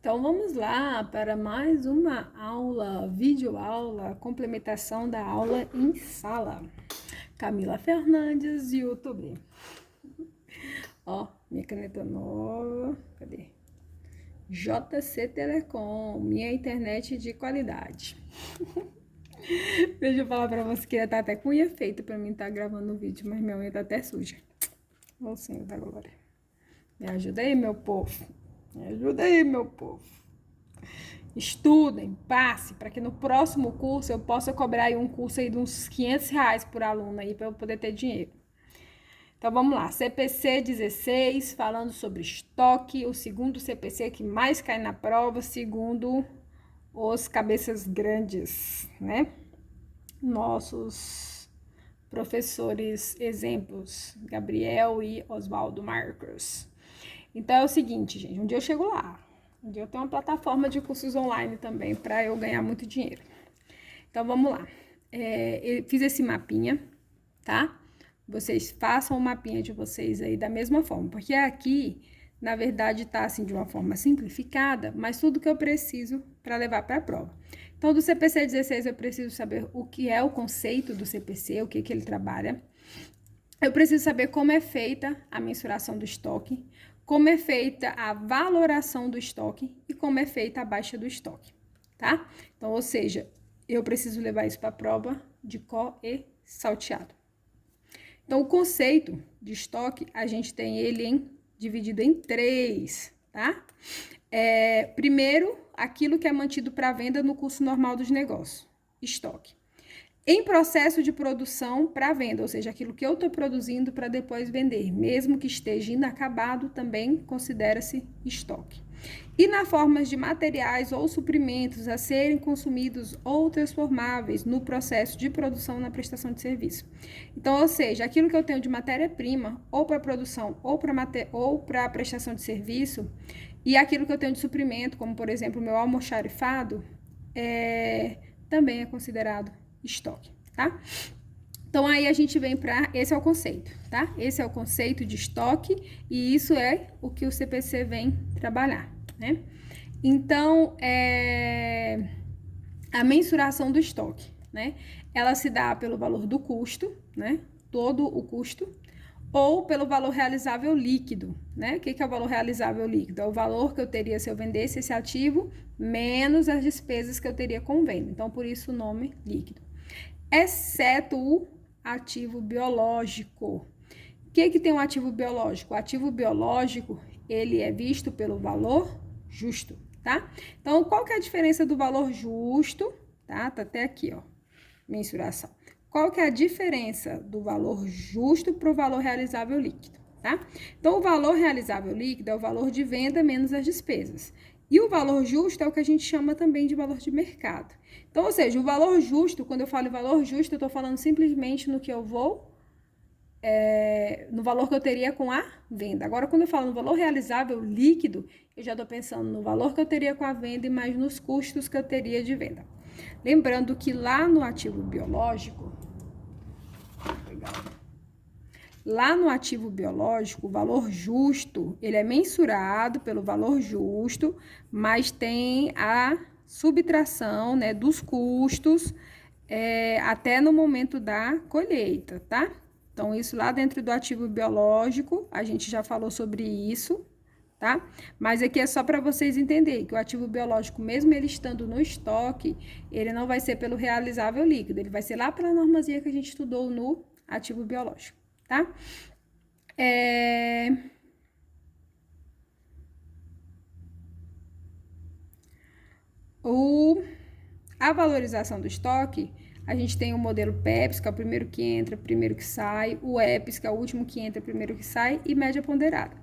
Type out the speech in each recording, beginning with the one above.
Então vamos lá para mais uma aula, videoaula, complementação da aula em sala. Camila Fernandes, YouTube. Ó, minha caneta nova, cadê? JC Telecom, minha internet de qualidade. Deixa eu falar pra você que tá até com unha feita pra mim estar gravando o vídeo, mas minha unha tá até suja. Ô Senhor da glória. Me ajuda aí, meu povo. Me ajuda aí, meu povo. Estudem, passe, para que no próximo curso eu possa cobrar aí um curso aí de uns R$ 500 por aluno aí, para eu poder ter dinheiro. Então vamos lá, CPC 16, falando sobre estoque, o segundo CPC que mais cai na prova, segundo os cabeças grandes, né? Nossos professores exemplos, Gabriel e Oswaldo Marcos. Então é o seguinte, gente, um dia eu chego lá. Um dia eu tenho uma plataforma de cursos online também para eu ganhar muito dinheiro. Então vamos lá. Eu fiz esse mapinha, tá? Vocês façam o mapinha de vocês aí da mesma forma, porque aqui, na verdade, tá assim de uma forma simplificada, mas tudo que eu preciso para levar para a prova. Então, do CPC 16 eu preciso saber o que é o conceito do CPC, o que ele trabalha. Eu preciso saber como é feita a mensuração do estoque, como é feita a valoração do estoque e como é feita a baixa do estoque, tá? Então, ou seja, eu preciso levar isso para a prova de có e salteado. Então, o conceito de estoque, a gente tem ele dividido em 3, tá? Primeiro, aquilo que é mantido para venda no curso normal dos negócios, estoque. Em processo de produção para venda, ou seja, aquilo que eu estou produzindo para depois vender, mesmo que esteja inacabado, também considera-se estoque. E na formas de materiais ou suprimentos a serem consumidos ou transformáveis no processo de produção na prestação de serviço. Então, ou seja, aquilo que eu tenho de matéria-prima, ou para produção, ou para prestação de serviço, e aquilo que eu tenho de suprimento, como por exemplo o meu almoxarifado, também é considerado estoque, tá? Então, aí a gente vem para... Esse é o conceito, tá? Esse é o conceito de estoque e isso é o que o CPC vem trabalhar, né? Então, a mensuração do estoque, né? Ela se dá pelo valor do custo, né? Todo o custo, ou pelo valor realizável líquido, né? O que é o valor realizável líquido? É o valor que eu teria se eu vendesse esse ativo, menos as despesas que eu teria com venda. Então, por isso o nome líquido. Exceto o ativo biológico. O que tem um ativo biológico? O ativo biológico, ele é visto pelo valor justo, tá? Então, qual que é a diferença do valor justo, tá? Tá até aqui, ó, mensuração. Qual que é a diferença do valor justo para o valor realizável líquido, tá? Então, o valor realizável líquido é o valor de venda menos as despesas. E o valor justo é o que a gente chama também de valor de mercado. Então, ou seja, o valor justo, quando eu falo valor justo, eu estou falando simplesmente no que eu vou, no valor que eu teria com a venda. Agora, quando eu falo no valor realizável líquido, eu já estou pensando no valor que eu teria com a venda e mais nos custos que eu teria de venda. Lembrando que lá no ativo biológico, o valor justo, ele é mensurado pelo valor justo, mas tem a subtração, né, dos custos até no momento da colheita, tá? Então, isso lá dentro do ativo biológico, a gente já falou sobre isso, tá? Mas aqui é só para vocês entenderem que o ativo biológico, mesmo ele estando no estoque, ele não vai ser pelo realizável líquido, ele vai ser lá pela normazinha que a gente estudou no ativo biológico, tá? A valorização do estoque, a gente tem o modelo PEPS, que é o primeiro que entra, primeiro que sai, o EPS, que é o último que entra, primeiro que sai, e média ponderada.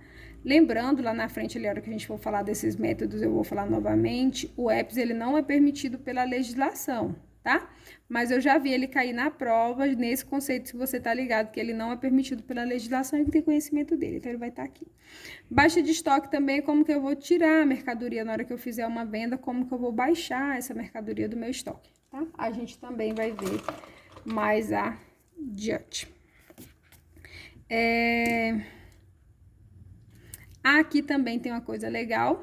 Lembrando, lá na frente, ali, a hora que a gente for falar desses métodos, eu vou falar novamente, o EPS, ele não é permitido pela legislação, tá? Mas eu já vi ele cair na prova nesse conceito, se você tá ligado, que ele não é permitido pela legislação e que tem conhecimento dele, então ele vai estar aqui. Baixa de estoque também, como que eu vou tirar a mercadoria na hora que eu fizer uma venda, como que eu vou baixar essa mercadoria do meu estoque, tá? A gente também vai ver mais adiante. Aqui também tem uma coisa legal,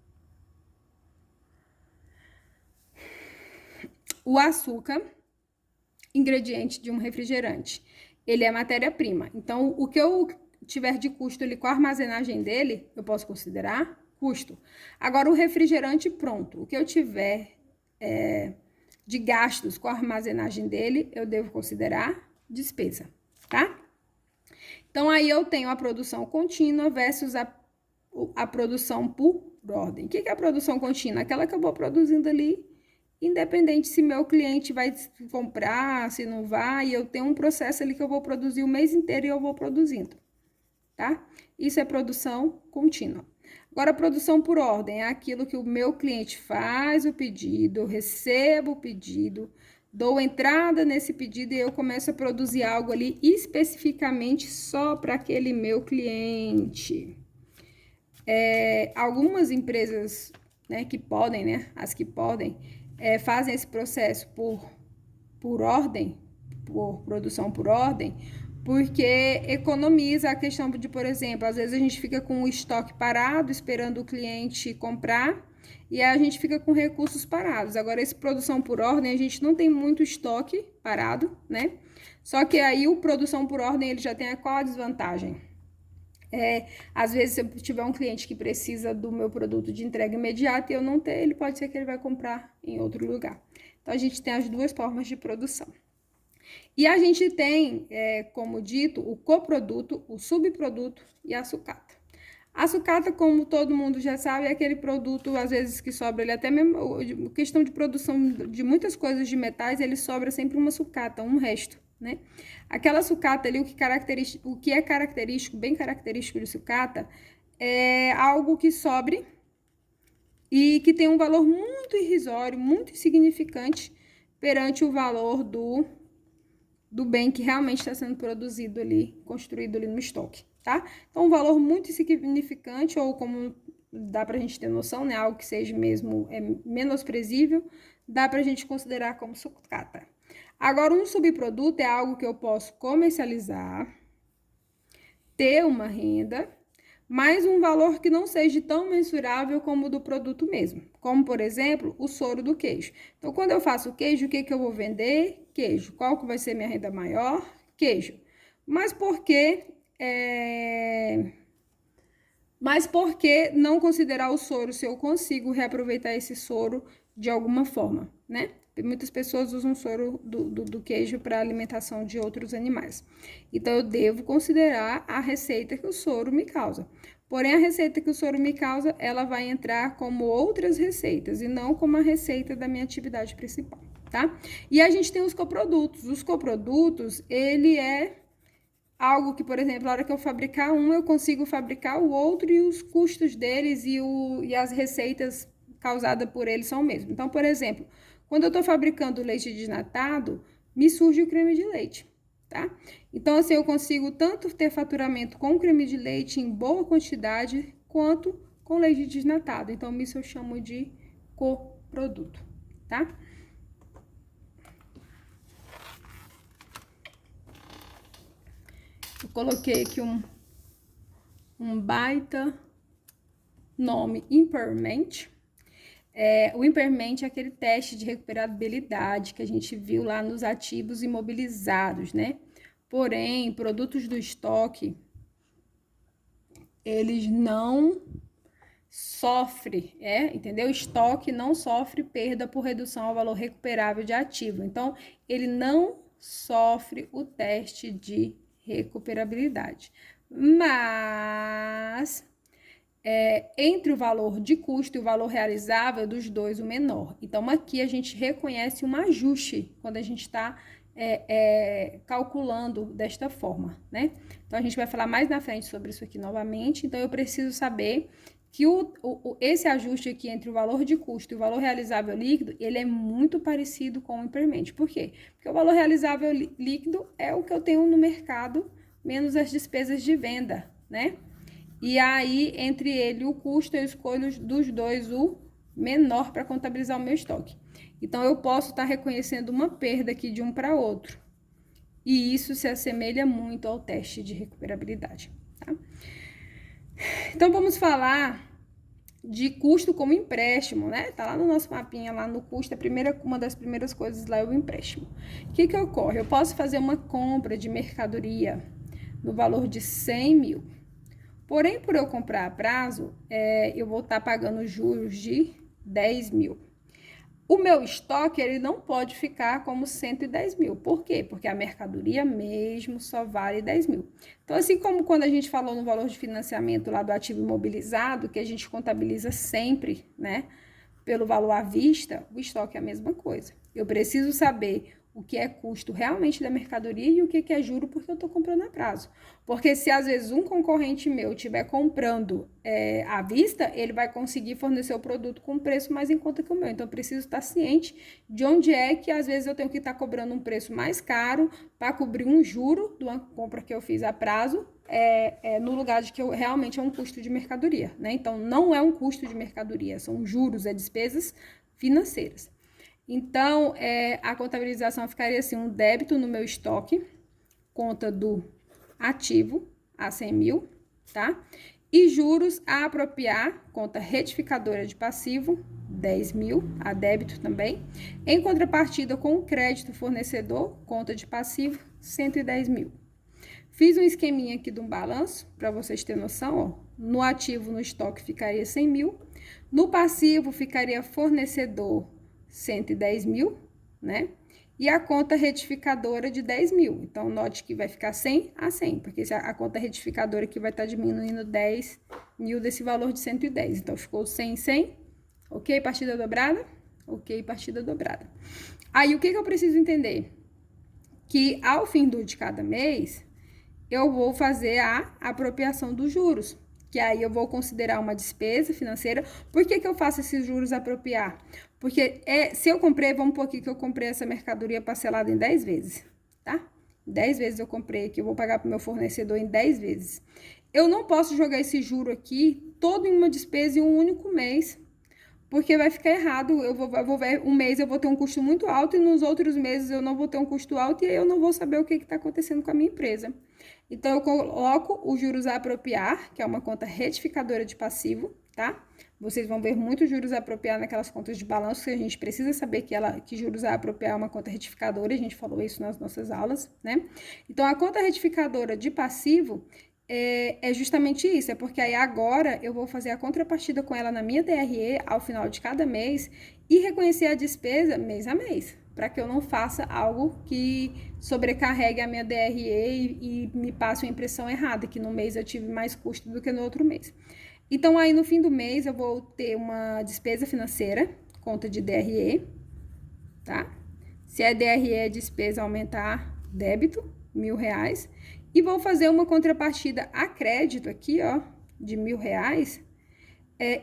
O açúcar, ingrediente de um refrigerante, ele é matéria-prima. Então, o que eu tiver de custo ali com a armazenagem dele, eu posso considerar custo. Agora, o refrigerante pronto, o que eu tiver de gastos com a armazenagem dele, eu devo considerar despesa, tá? Então, aí eu tenho a produção contínua versus a produção por ordem. O que é a produção contínua? Aquela que eu vou produzindo ali, independente se meu cliente vai comprar, se não vai, eu tenho um processo ali que eu vou produzir o mês inteiro e eu vou produzindo, tá? Isso é produção contínua. Agora, a produção por ordem é aquilo que o meu cliente faz o pedido, eu recebo o pedido, dou entrada nesse pedido e eu começo a produzir algo ali especificamente só para aquele meu cliente. Algumas empresas, né, que podem, né, as que podem, fazem esse processo por ordem, por produção por ordem, porque economiza a questão de, por exemplo, às vezes a gente fica com o estoque parado, esperando o cliente comprar, e a gente fica com recursos parados. Agora, essa produção por ordem, a gente não tem muito estoque parado, né? Só que aí o produção por ordem, ele já tem qual a desvantagem? Às vezes, se eu tiver um cliente que precisa do meu produto de entrega imediata e eu não ter, ele pode ser que ele vai comprar em outro lugar. Então, a gente tem as duas formas de produção. E a gente tem, como dito, o coproduto, o subproduto e a sucata. A sucata, como todo mundo já sabe, é aquele produto, às vezes, que sobra, ele até mesmo, questão de produção de muitas coisas de metais, ele sobra sempre uma sucata, um resto, né? Aquela sucata ali, o que é característico, bem característico de sucata, é algo que sobre e que tem um valor muito irrisório, muito insignificante perante o valor do bem que realmente está sendo produzido ali, construído ali no estoque, tá? Então, um valor muito insignificante, ou como dá pra gente ter noção, né? Algo que seja mesmo menosprezível, dá pra gente considerar como sucata. Agora, um subproduto é algo que eu posso comercializar, ter uma renda, mas um valor que não seja tão mensurável como o do produto mesmo. Como, por exemplo, o soro do queijo. Então, quando eu faço queijo, o que eu vou vender? Queijo. Qual que vai ser minha renda maior? Queijo. Mas por que não considerar o soro se eu consigo reaproveitar esse soro de alguma forma, né? Muitas pessoas usam soro do queijo para alimentação de outros animais. Então, eu devo considerar a receita que o soro me causa. Porém, a receita que o soro me causa, ela vai entrar como outras receitas e não como a receita da minha atividade principal, tá? E a gente tem os coprodutos. Os coprodutos, ele é algo que, por exemplo, na hora que eu fabricar um, eu consigo fabricar o outro e os custos deles e as receitas causadas por eles são o mesmo. Então, por exemplo, quando eu estou fabricando leite desnatado, me surge o creme de leite, tá? Então, assim, eu consigo tanto ter faturamento com creme de leite em boa quantidade, quanto com leite desnatado. Então, isso eu chamo de coproduto, tá? Eu coloquei aqui um baita nome, impairment. O impairment é aquele teste de recuperabilidade que a gente viu lá nos ativos imobilizados, né? Porém, produtos do estoque, eles não sofrem, entendeu? Estoque não sofre perda por redução ao valor recuperável de ativo. Então, ele não sofre o teste de recuperabilidade. Mas entre o valor de custo e o valor realizável, dos dois, o menor. Então, aqui a gente reconhece um ajuste quando a gente está calculando desta forma, né? Então, a gente vai falar mais na frente sobre isso aqui novamente. Então, eu preciso saber que esse ajuste aqui entre o valor de custo e o valor realizável líquido, ele é muito parecido com o impairment. Por quê? Porque o valor realizável líquido é o que eu tenho no mercado, menos as despesas de venda, né? E aí, entre ele e o custo, eu escolho dos dois o menor para contabilizar o meu estoque. Então, eu posso estar reconhecendo uma perda aqui de um para outro. E isso se assemelha muito ao teste de recuperabilidade, tá? Então, vamos falar de custo como empréstimo, né? Tá lá no nosso mapinha, lá no custo, uma das primeiras coisas lá é o empréstimo. O que ocorre? Eu posso fazer uma compra de mercadoria no valor de 100 mil. Porém, por eu comprar a prazo, eu vou estar pagando juros de 10 mil. O meu estoque, ele não pode ficar como 110 mil. Por quê? Porque a mercadoria mesmo só vale 10 mil. Então, assim como quando a gente falou no valor de financiamento lá do ativo imobilizado, que a gente contabiliza sempre, né, pelo valor à vista, o estoque é a mesma coisa. Eu preciso saber o que é custo realmente da mercadoria e o que é juro porque eu estou comprando a prazo. Porque se às vezes um concorrente meu estiver comprando à vista, ele vai conseguir fornecer o produto com um preço mais em conta que o meu. Então eu preciso estar ciente de onde é que às vezes eu tenho que estar cobrando um preço mais caro para cobrir um juro de uma compra que eu fiz a prazo, no lugar de que realmente é um custo de mercadoria, né? Então não é um custo de mercadoria, são juros, despesas financeiras. Então, a contabilização ficaria assim, um débito no meu estoque, conta do ativo, a 100 mil, tá? E juros a apropriar, conta retificadora de passivo, 10 mil, a débito também. Em contrapartida com o crédito fornecedor, conta de passivo, 110 mil. Fiz um esqueminha aqui de um balanço, para vocês terem noção, ó. No ativo, no estoque, ficaria 100 mil. No passivo, ficaria fornecedor, 110 mil, né? E a conta retificadora de 10 mil. Então, note que vai ficar 100 a 100, porque a conta retificadora aqui vai estar diminuindo 10 mil desse valor de 110. Então, ficou 100, 100. Ok, partida dobrada? Ok, partida dobrada. Aí, o que eu preciso entender? Que ao fim de cada mês, eu vou fazer a apropriação dos juros, que aí eu vou considerar uma despesa financeira. Por que eu faço esses juros apropriar? Porque se eu comprei, vamos pôr aqui que eu comprei essa mercadoria parcelada em 10 vezes, tá? 10 vezes eu comprei aqui, eu vou pagar para o meu fornecedor em 10 vezes. Eu não posso jogar esse juro aqui todo em uma despesa em um único mês, porque vai ficar errado. Eu vou ver, um mês eu vou ter um custo muito alto e nos outros meses eu não vou ter um custo alto e aí eu não vou saber o que está acontecendo com a minha empresa. Então, eu coloco os juros a apropriar, que é uma conta retificadora de passivo, tá? Vocês vão ver muitos juros a apropriar naquelas contas de balanço, que a gente precisa saber que juros a apropriar é uma conta retificadora, a gente falou isso nas nossas aulas, né? Então, a conta retificadora de passivo é justamente isso, é porque aí agora eu vou fazer a contrapartida com ela na minha DRE ao final de cada mês e reconhecer a despesa mês a mês, para que eu não faça algo que sobrecarregue a minha DRE e me passe uma impressão errada, que no mês eu tive mais custo do que no outro mês. Então, aí no fim do mês eu vou ter uma despesa financeira, conta de DRE, tá? Se a DRE é despesa, aumentar débito, R$1.000. E vou fazer uma contrapartida a crédito aqui, ó, de R$1.000,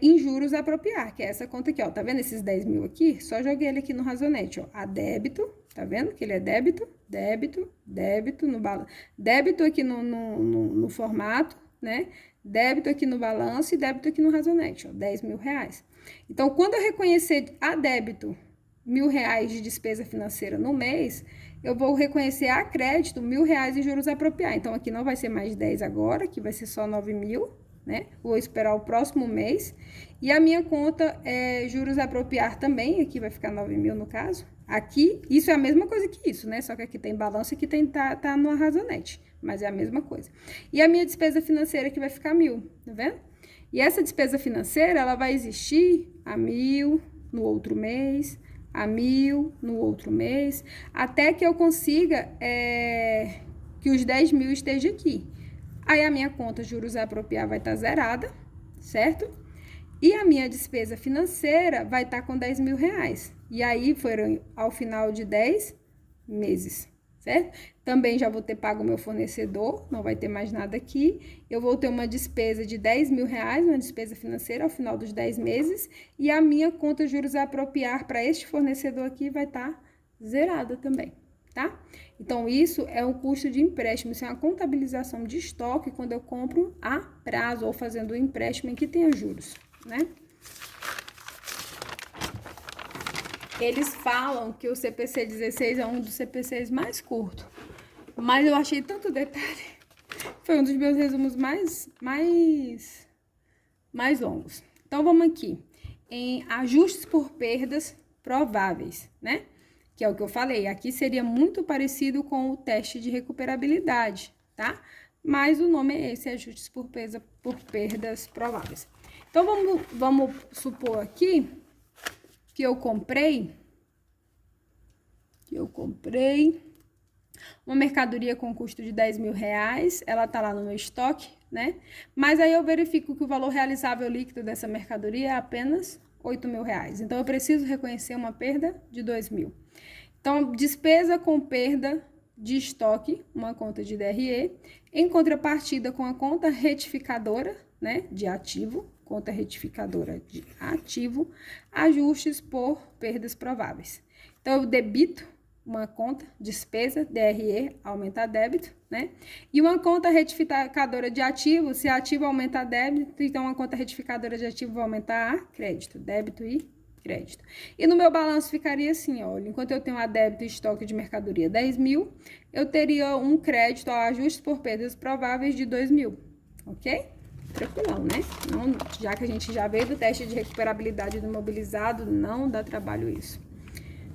em juros a apropriar, que é essa conta aqui, ó. Tá vendo esses 10 mil aqui? Só joguei ele aqui no razonete, ó. A débito, tá vendo que ele é débito, débito, débito no balanço. Débito aqui no formato, né? Débito aqui no balanço e débito aqui no razonete, ó. R$10.000. Então, quando eu reconhecer a débito R$1.000 de despesa financeira no mês, eu vou reconhecer a crédito R$1.000 em juros a apropriar. Então, aqui não vai ser mais 10 agora, aqui vai ser só 9.000, né? Vou esperar o próximo mês. E a minha conta juros a apropriar também, aqui vai ficar 9.000 no caso. Aqui, isso é a mesma coisa que isso, né? Só que aqui tem balanço e aqui tá no razonete, mas é a mesma coisa. E a minha despesa financeira aqui vai ficar 1.000, tá vendo? E essa despesa financeira, ela vai existir a 1.000 no outro mês, a 1.000 no outro mês, até que eu consiga que os 10 mil esteja aqui. Aí a minha conta juros a apropriar vai estar zerada, certo? E a minha despesa financeira vai estar com R$10.000. E aí foram ao final de 10 meses, certo? Também já vou ter pago o meu fornecedor, não vai ter mais nada aqui. Eu vou ter uma despesa de R$10.000, uma despesa financeira ao final dos 10 meses. E a minha conta juros a apropriar para este fornecedor aqui vai estar zerada também, tá? Então, isso é o custo de empréstimo, isso é uma contabilização de estoque quando eu compro a prazo ou fazendo um empréstimo em que tenha juros, né? Eles falam que o CPC 16 é um dos CPCs mais curtos, mas eu achei tanto detalhe, foi um dos meus resumos mais longos. Então, vamos aqui em ajustes por perdas prováveis, né? Que é o que eu falei. Aqui seria muito parecido com o teste de recuperabilidade, tá? Mas o nome é esse, ajustes por perdas prováveis. Então, vamos supor aqui que eu comprei uma mercadoria com custo de 10 mil reais, ela tá lá no meu estoque, né? Mas aí eu verifico que o valor realizável líquido dessa mercadoria é apenas 8 mil reais. Então, eu preciso reconhecer uma perda de 2 mil. Então, despesa com perda de estoque, uma conta de DRE, em contrapartida com a conta retificadora, né, de ativo, conta retificadora de ativo, ajustes por perdas prováveis. Então, eu debito uma conta, despesa, DRE, aumentar débito, né? E uma conta retificadora de ativo, se ativo aumentar débito, então uma conta retificadora de ativo vai aumentar crédito, débito e crédito. E no meu balanço ficaria assim, olha, enquanto eu tenho a débito e estoque de mercadoria 10 mil, eu teria um crédito ao ajuste por perdas prováveis de 2 mil, ok? Tranquilão, né? Não, já que a gente já veio do teste de recuperabilidade do imobilizado, não dá trabalho isso.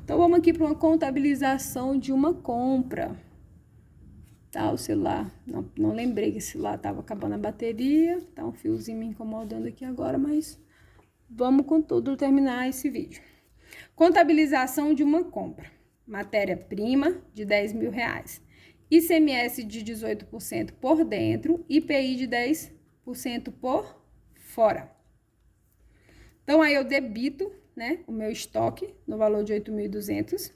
Então, vamos aqui para uma contabilização de uma compra. Tá, o celular, não lembrei que esse celular estava acabando a bateria, tá um fiozinho me incomodando aqui agora, mas vamos com tudo terminar esse vídeo. Contabilização de uma compra. Matéria-prima de 10 mil reais. ICMS de 18% por dentro, IPI de 10% por fora. Então, aí eu debito, né, o meu estoque no valor de 8.200.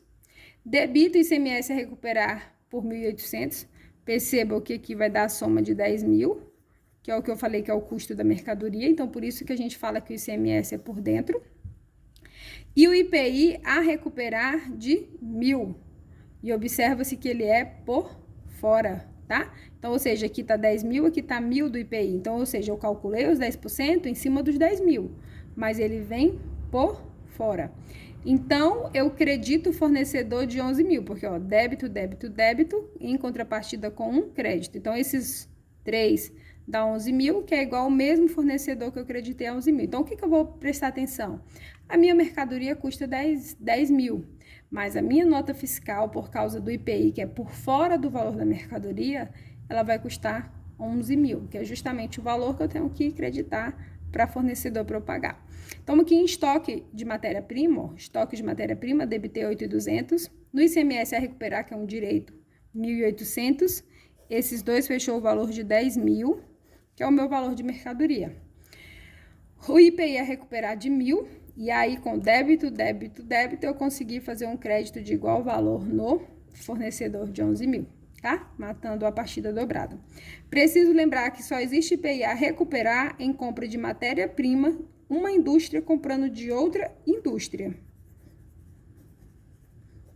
Debito ICMS a recuperar por 1.800. Perceba que aqui vai dar a soma de 10 mil, que é o que eu falei que é o custo da mercadoria. Então, por isso que a gente fala que o ICMS é por dentro. E o IPI a recuperar de 1.000. E observa-se que ele é por fora, tá? Então, ou seja, aqui tá 10 mil, aqui tá 1.000 do IPI. Então, ou seja, eu calculei os 10% em cima dos 10 mil, mas ele vem por fora. Então, eu credito o fornecedor de 11 mil, porque, ó, débito, débito, débito, em contrapartida com um crédito. Então, esses 3 dá 11 mil, que é igual ao mesmo fornecedor que eu creditei a 11 mil. Então, o que eu vou prestar atenção? A minha mercadoria custa 10 mil, mas a minha nota fiscal, por causa do IPI, que é por fora do valor da mercadoria, ela vai custar 11 mil, que é justamente o valor que eu tenho que creditar para fornecedor para eu pagar. Então, aqui em estoque de matéria-prima, estoque de matéria-prima, debitei 8.200. No ICMS a recuperar, que é um direito, 1.800. Esses dois fechou o valor de 10 mil, que é o meu valor de mercadoria. O IPI a recuperar de 1.000, e aí com débito, débito, débito, eu consegui fazer um crédito de igual valor no fornecedor de 11 mil. Tá? Matando a partida dobrada. Preciso lembrar que só existe IPI a recuperar em compra de matéria-prima, uma indústria comprando de outra indústria.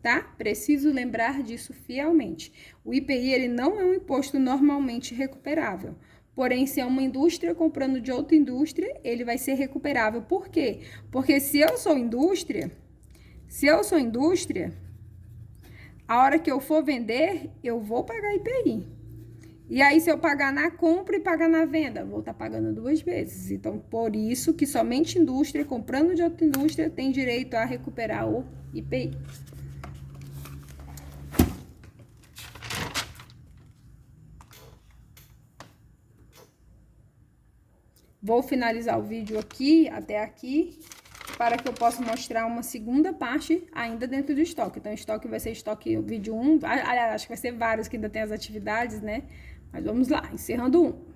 Tá? Preciso lembrar disso fielmente. O IPI, ele não é um imposto normalmente recuperável. Porém, se é uma indústria comprando de outra indústria, ele vai ser recuperável. Por quê? Porque se eu sou indústria, a hora que eu for vender, eu vou pagar IPI. E aí, se eu pagar na compra e pagar na venda, vou estar pagando 2 vezes. Então, por isso que somente indústria, comprando de outra indústria, tem direito a recuperar o IPI. Vou finalizar o vídeo aqui, até aqui, para que eu possa mostrar uma segunda parte ainda dentro do estoque. Então, o estoque vai ser estoque vídeo 1. Aliás, acho que vai ser vários que ainda tem as atividades, né? Mas vamos lá, encerrando 1.